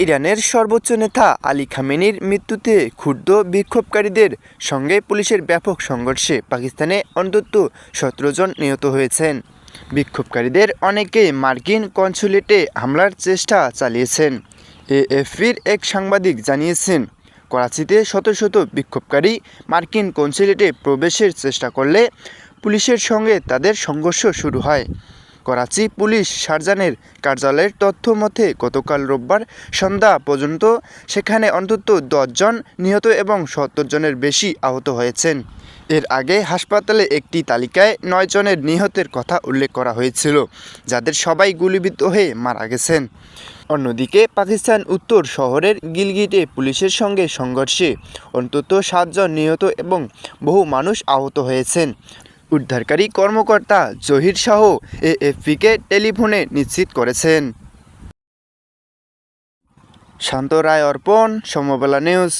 ইরানের সর্বোচ্চ নেতা আলী খামেনির মৃত্যুতে ক্ষুব্ধ বিক্ষোভকারীদের সঙ্গে পুলিশের ব্যাপক সংঘর্ষে পাকিস্তানে অন্তত ১৭ জন নিহত হয়েছেন। বিক্ষোভকারীদের অনেকেই মার্কিন কনস্যুলেটে হামলার চেষ্টা চালিয়েছেন। এএফপির এক সাংবাদিক জানিয়েছেন, করাচিতে শত শত বিক্ষোভকারী মার্কিন কনস্যুলেটে প্রবেশের চেষ্টা করলে পুলিশের সঙ্গে তাদের সংঘর্ষ শুরু হয়। করাচি পুলিশ সার্জনের কার্যালয়ের তথ্য মতে গতকাল রোববার সন্ধ্যা পর্যন্ত সেখানে অন্তত ১০ জন নিহত এবং ৭০ জনের বেশি আহত হয়েছেন। এর আগে হাসপাতালে একটি তালিকায় ৯ জনের নিহতের কথা উল্লেখ করা হয়েছিল, যাদের সবাই গুলিবিদ্ধ হয়ে মারা গেছেন। অন্যদিকে পাকিস্তান উত্তর শহরের গিলগিটে পুলিশের সঙ্গে সংঘর্ষে অন্তত ৭ জন নিহত এবং বহু মানুষ আহত হয়েছেন। উদ্ধারকারী কর্মকর্তা জহির শাহ এএফপিকে টেলিফোনে নিশ্চিত করেছেন। শান্ত রায় অর্পণ, সমবেলা নিউজ।